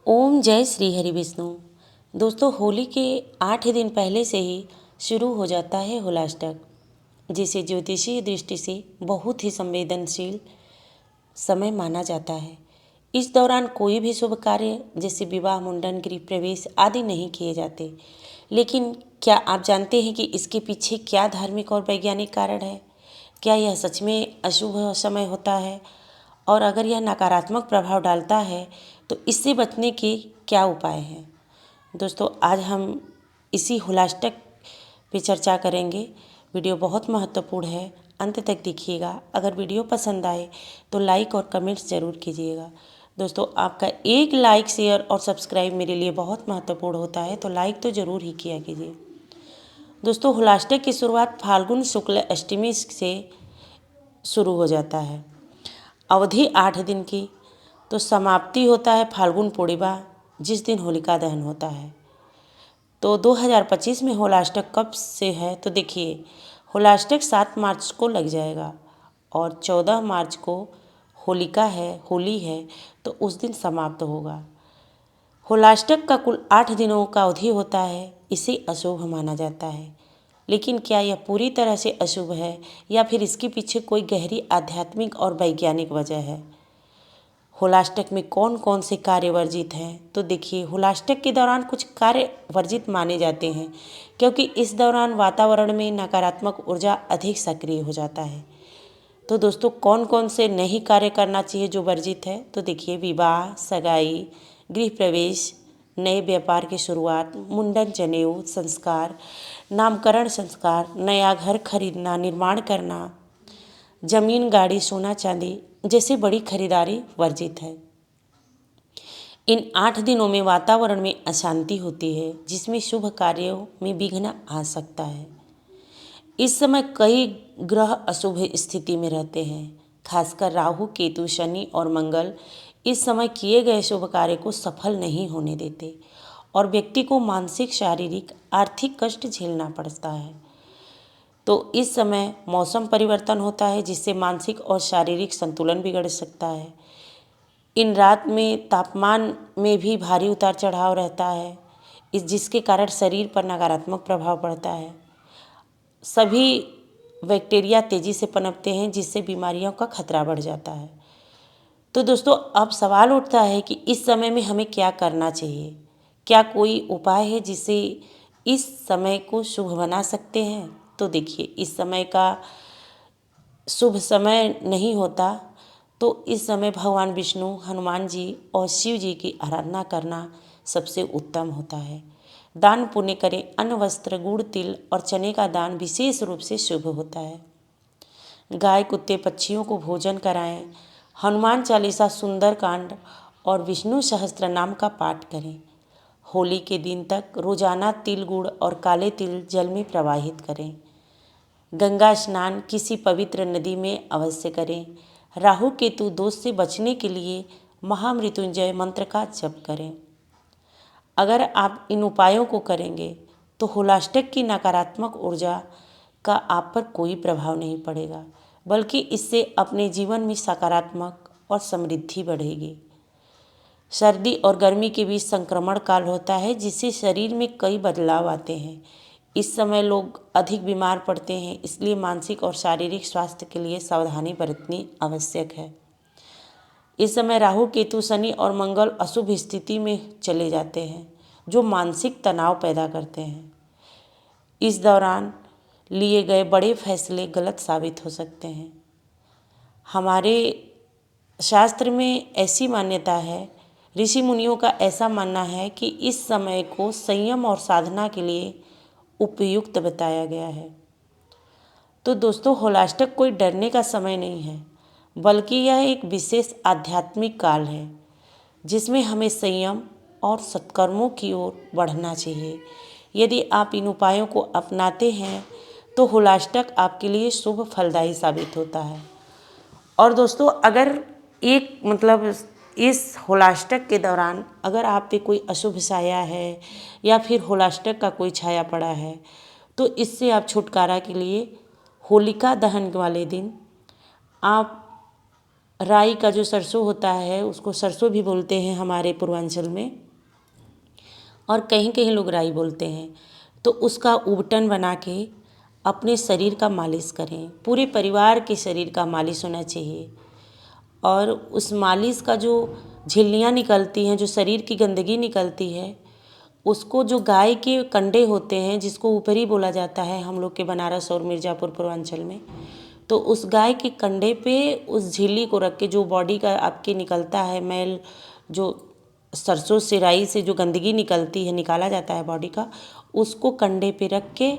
ओम जय श्री हरि विष्णु। दोस्तों, होली के 8 दिन पहले से ही शुरू हो जाता है होलाष्टक, जिसे ज्योतिषीय दृष्टि से बहुत ही संवेदनशील समय माना जाता है। इस दौरान कोई भी शुभ कार्य जैसे विवाह, मुंडन, गृह प्रवेश आदि नहीं किए जाते। लेकिन क्या आप जानते हैं कि इसके पीछे क्या धार्मिक और वैज्ञानिक कारण है? क्या यह सच में अशुभ समय होता है? और अगर यह नकारात्मक प्रभाव डालता है तो इससे बचने के क्या उपाय हैं? दोस्तों, आज हम इसी होलाष्टक पे चर्चा करेंगे। वीडियो बहुत महत्वपूर्ण है, अंत तक देखिएगा। अगर वीडियो पसंद आए तो लाइक और कमेंट्स ज़रूर कीजिएगा। दोस्तों, आपका एक लाइक, शेयर और सब्सक्राइब मेरे लिए बहुत महत्वपूर्ण होता है, तो लाइक तो ज़रूर ही किया कीजिए। दोस्तों, होलाष्टक की शुरुआत फाल्गुन शुक्ल अष्टमी से शुरू हो जाता है। अवधि 8 दिन की, तो समाप्ति होता है फाल्गुन पूर्णिमा, जिस दिन होलिका दहन होता है। तो 2025 में होलाष्टक कब से है? तो देखिए, होलाष्टक 7 मार्च को लग जाएगा और 14 मार्च को होली है, तो उस दिन समाप्त होगा। होलाष्टक का कुल 8 दिनों का अवधि होता है। इसे अशुभ माना जाता है, लेकिन क्या यह पूरी तरह से अशुभ है या फिर इसके पीछे कोई गहरी आध्यात्मिक और वैज्ञानिक वजह है? होलाष्टक में कौन कौन से कार्य वर्जित हैं? तो देखिए, होलाष्टक के दौरान कुछ कार्य वर्जित माने जाते हैं, क्योंकि इस दौरान वातावरण में नकारात्मक ऊर्जा अधिक सक्रिय हो जाता है। तो दोस्तों, कौन कौन से नहीं कार्य करना चाहिए जो वर्जित है? तो देखिए, विवाह, सगाई, गृह प्रवेश, नए व्यापार की शुरुआत, मुंडन, जनेऊ संस्कार, नामकरण संस्कार, नया घर खरीदना, निर्माण करना, जमीन, गाड़ी, सोना चांदी जैसी बड़ी खरीदारी वर्जित है। इन 8 दिनों में वातावरण में अशांति होती है, जिसमें शुभ कार्यों में विघ्न आ सकता है। इस समय कई ग्रह अशुभ स्थिति में रहते हैं, खासकर राहु, केतु, शनि और मंगल इस समय किए गए शुभ कार्य को सफल नहीं होने देते और व्यक्ति को मानसिक, शारीरिक, आर्थिक कष्ट झेलना पड़ता है। तो इस समय मौसम परिवर्तन होता है, जिससे मानसिक और शारीरिक संतुलन बिगड़ सकता है। इन रात में तापमान में भी भारी उतार चढ़ाव रहता है, जिसके कारण शरीर पर नकारात्मक प्रभाव पड़ता है। सभी बैक्टीरिया तेजी से पनपते हैं, जिससे बीमारियों का खतरा बढ़ जाता है। तो दोस्तों, अब सवाल उठता है कि इस समय में हमें क्या करना चाहिए? क्या कोई उपाय है जिससे इस समय को शुभ बना सकते हैं? तो देखिए, इस समय का शुभ समय नहीं होता, तो इस समय भगवान विष्णु, हनुमान जी और शिव जी की आराधना करना सबसे उत्तम होता है। दान पुण्य करें। अन्न, वस्त्र, गुड़, तिल और चने का दान विशेष रूप से शुभ होता है। गाय, कुत्ते, पक्षियों को भोजन कराएं। हनुमान चालीसा, सुंदर कांड और विष्णु सहस्त्र नाम का पाठ करें। होली के दिन तक रोजाना तिल, गुड़ और काले तिल जल में प्रवाहित करें। गंगा स्नान किसी पवित्र नदी में अवश्य करें। राहु केतु दोष से बचने के लिए महामृत्युंजय मंत्र का जप करें। अगर आप इन उपायों को करेंगे तो होलाष्टक की नकारात्मक ऊर्जा का आप पर कोई प्रभाव नहीं पड़ेगा, बल्कि इससे अपने जीवन में सकारात्मक और समृद्धि बढ़ेगी। सर्दी और गर्मी के बीच संक्रमण काल होता है, जिससे शरीर में कई बदलाव आते हैं। इस समय लोग अधिक बीमार पड़ते हैं, इसलिए मानसिक और शारीरिक स्वास्थ्य के लिए सावधानी बरतनी आवश्यक है। इस समय राहु, केतु, शनि और मंगल अशुभ स्थिति में चले जाते हैं, जो मानसिक तनाव पैदा करते हैं। इस दौरान लिए गए बड़े फैसले गलत साबित हो सकते हैं। हमारे शास्त्र में ऐसी मान्यता है, ऋषि मुनियों का ऐसा मानना है कि इस समय को संयम और साधना के लिए उपयुक्त बताया गया है। तो दोस्तों, होलाष्टक कोई डरने का समय नहीं है, बल्कि यह एक विशेष आध्यात्मिक काल है, जिसमें हमें संयम और सत्कर्मों की ओर बढ़ना चाहिए। यदि आप इन उपायों को अपनाते हैं तो होलाष्टक आपके लिए शुभ फलदायी साबित होता है। और दोस्तों, अगर इस होलाष्टक के दौरान अगर आप पे कोई अशुभ छाया है या फिर होलाष्टक का कोई छाया पड़ा है, तो इससे आप छुटकारा के लिए होलिका दहन वाले दिन आप राई का जो सरसों होता है उसको सरसों भी बोलते हैं हमारे पूर्वांचल में, और कहीं कहीं लोग राई बोलते हैं। तो उसका उबटन बना के अपने शरीर का मालिश करें। पूरे परिवार के शरीर का मालिश होना चाहिए। और उस मालिश का जो झिल्लियाँ निकलती हैं, जो शरीर की गंदगी निकलती है, उसको जो गाय के कंडे होते हैं, जिसको ऊपरी बोला जाता है हम लोग के बनारस और मिर्ज़ापुर पूर्वांचल में, तो उस गाय के कंडे पे उस झिल्ली को रख के जो बॉडी का आपके निकलता है मैल, जो सरसों से राई से जो गंदगी निकलती है, निकाला जाता है बॉडी का, उसको कंडे पे रख के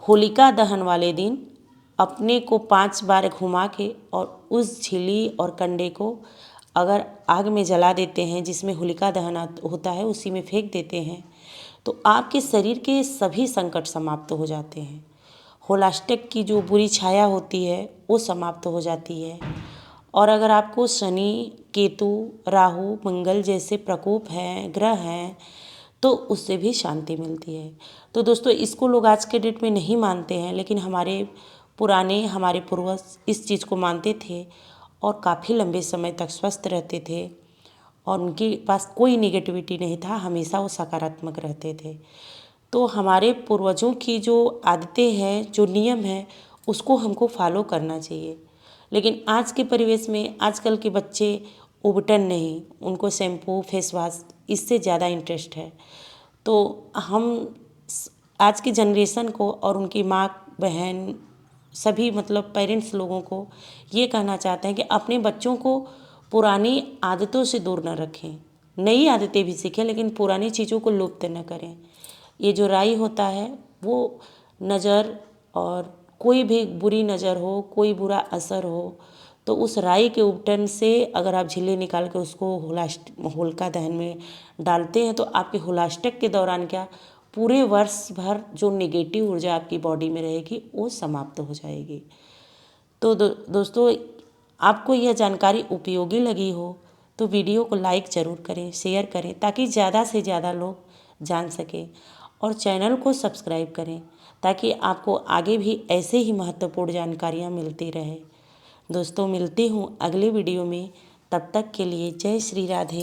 होलिका दहन वाले दिन अपने को 5 बार घुमा के और उस झिल्ली और कंडे को अगर आग में जला देते हैं, जिसमें होलिका दहन होता है, उसी में फेंक देते हैं, तो आपके शरीर के सभी संकट समाप्त हो जाते हैं। होलाष्टक की जो बुरी छाया होती है वो समाप्त हो जाती है। और अगर आपको शनि, केतु, राहु, मंगल जैसे प्रकोप हैं, ग्रह हैं, तो उससे भी शांति मिलती है। तो दोस्तों, इसको लोग आज के डेट में नहीं मानते हैं, लेकिन हमारे पूर्वज इस चीज़ को मानते थे और काफ़ी लंबे समय तक स्वस्थ रहते थे और उनके पास कोई निगेटिविटी नहीं था, हमेशा वो सकारात्मक रहते थे। तो हमारे पूर्वजों की जो आदतें हैं, जो नियम हैं, उसको हमको फॉलो करना चाहिए। लेकिन आज के परिवेश में आजकल के बच्चे उबटन नहीं, उनको शैम्पू, फेस वॉश, इससे ज़्यादा इंटरेस्ट है। तो हम आज की जनरेशन को और उनकी माँ, बहन, सभी मतलब पेरेंट्स लोगों को ये कहना चाहते हैं कि अपने बच्चों को पुरानी आदतों से दूर न रखें। नई आदतें भी सीखें, लेकिन पुरानी चीज़ों को लुप्त न करें। ये जो राई होता है वो नज़र, और कोई भी बुरी नज़र हो, कोई बुरा असर हो, तो उस राई के उबटन से अगर आप झिल्ली निकाल के उसको होलिका दहन में डालते हैं, तो आपके होलाष्टक के दौरान क्या, पूरे वर्ष भर जो नेगेटिव ऊर्जा आपकी बॉडी में रहेगी वो समाप्त हो जाएगी। तो दोस्तों, आपको यह जानकारी उपयोगी लगी हो तो वीडियो को लाइक ज़रूर करें, शेयर करें, ताकि ज़्यादा से ज़्यादा लोग जान सकें, और चैनल को सब्सक्राइब करें ताकि आपको आगे भी ऐसे ही महत्वपूर्ण जानकारियाँ मिलती रहे। दोस्तों, मिलती हूँ अगले वीडियो में। तब तक के लिए जय श्री राधे।